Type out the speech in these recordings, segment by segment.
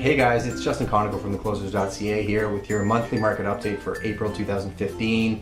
Hey guys, it's Justin Conoco from theclosers.ca here with your monthly market update for April 2015.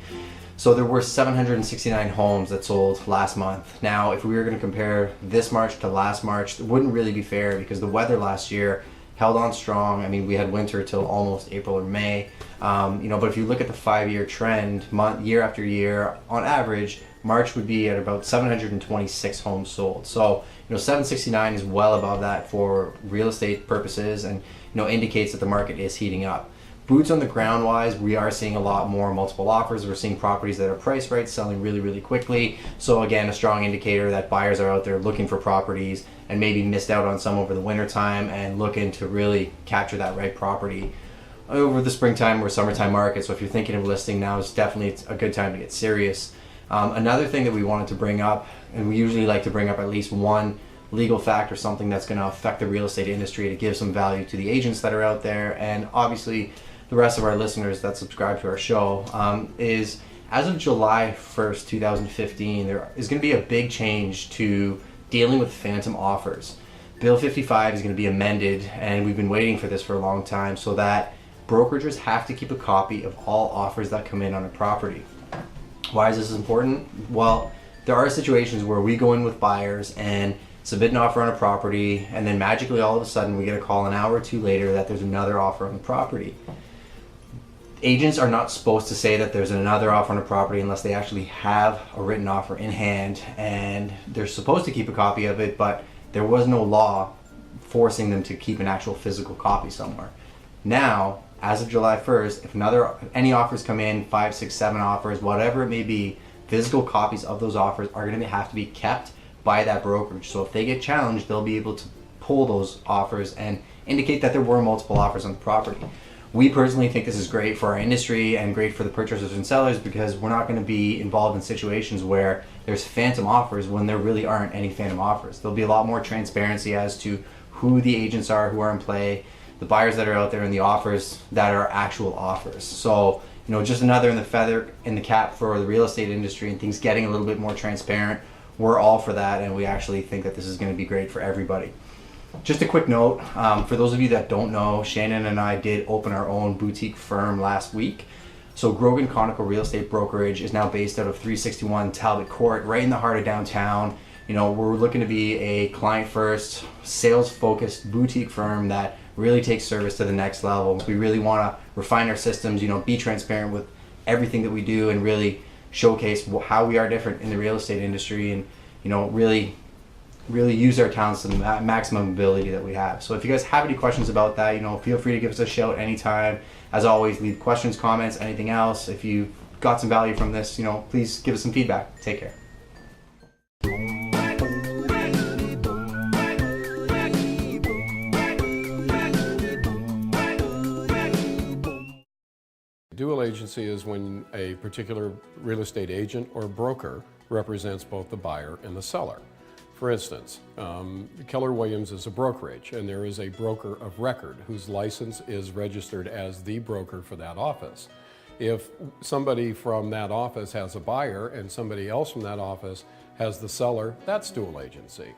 So there were 769 homes that sold last month. Now, if we were going to compare this March to last March, it wouldn't really be fair because the weather last year held on strong. I mean, we had winter till almost April or May. But if you look at the 5-year trend, year after year, on average, March would be at about 726 homes sold. So, 769 is well above that for real estate purposes, and indicates that the market is heating up. Boots on the ground wise, we are seeing a lot more multiple offers. We're seeing properties that are priced right, selling really, really quickly. So again, a strong indicator that buyers are out there looking for properties and maybe missed out on some over the winter time and looking to really capture that right property over the springtime or summertime market. So if you're thinking of listing, now is definitely a good time to get serious. Another thing that we wanted to bring up, and we usually like to bring up at least one legal fact or something that's going to affect the real estate industry to give some value to the agents that are out there, and obviously the rest of our listeners that subscribe to our show, is as of July 1st, 2015, there is going to be a big change to dealing with phantom offers. Bill 55 is going to be amended, and we've been waiting for this for a long time, so that brokerages have to keep a copy of all offers that come in on a property. Why is this important? Well, there are situations where we go in with buyers and submit an offer on a property, and then magically all of a sudden we get a call an hour or two later that there's another offer on the property. Agents are not supposed to say that there's another offer on a property unless they actually have a written offer in hand, and they're supposed to keep a copy of it, but there was no law forcing them to keep an actual physical copy somewhere. Now, as of July 1st, if any offers come in, 5, 6, 7 offers, whatever it may be, physical copies of those offers are going to have to be kept by that brokerage. So if they get challenged, they'll be able to pull those offers and indicate that there were multiple offers on the property. We personally think this is great for our industry and great for the purchasers and sellers, because we're not going to be involved in situations where there's phantom offers when there really aren't any phantom offers. There'll be a lot more transparency as to who the agents are who are in play, the buyers that are out there, and the offers that are actual offers. So, just another in the feather in the cap for the real estate industry and things getting a little bit more transparent. We're all for that, and we actually think that this is going to be great for everybody. Just a quick note, for those of you that don't know, Shannon and I did open our own boutique firm last week. So Grogan Conoco Real Estate Brokerage is now based out of 361 Talbot Court, right in the heart of downtown. We're looking to be a client-first, sales-focused boutique firm that really takes service to the next level. We really want to refine our systems, be transparent with everything that we do, and really showcase how we are different in the real estate industry, and really use our talents to the maximum ability that we have. So if you guys have any questions about that, feel free to give us a shout anytime. As always, leave questions, comments, anything else. If you got some value from this, please give us some feedback. Take care. Dual agency is when a particular real estate agent or broker represents both the buyer and the seller. For instance, Keller Williams is a brokerage, and there is a broker of record whose license is registered as the broker for that office. If somebody from that office has a buyer and somebody else from that office has the seller, that's dual agency.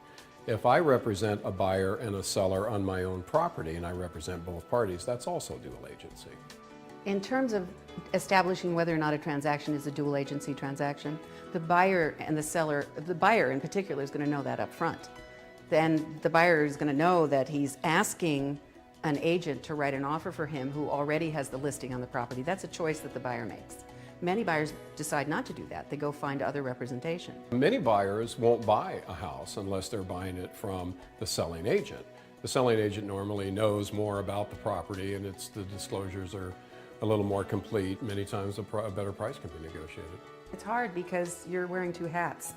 If I represent a buyer and a seller on my own property and I represent both parties, that's also dual agency. In terms of establishing whether or not a transaction is a dual agency transaction, the buyer and the seller, the buyer in particular, is going to know that up front. Then the buyer is going to know that he's asking an agent to write an offer for him who already has the listing on the property. That's a choice that the buyer makes. Many buyers decide not to do that. They go find other representation. Many buyers won't buy a house unless they're buying it from the selling agent. The selling agent normally knows more about the property, and the disclosures are a little more complete. Many times a better price can be negotiated. It's hard because you're wearing two hats.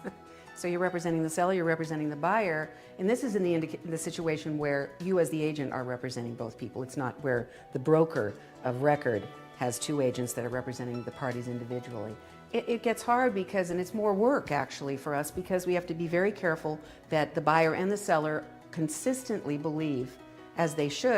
So you're representing the seller, you're representing the buyer, and this is in the situation where you as the agent are representing both people. It's not where the broker of record has two agents that are representing the parties individually. It gets hard because, and it's more work actually for us, because we have to be very careful that the buyer and the seller consistently believe, as they should,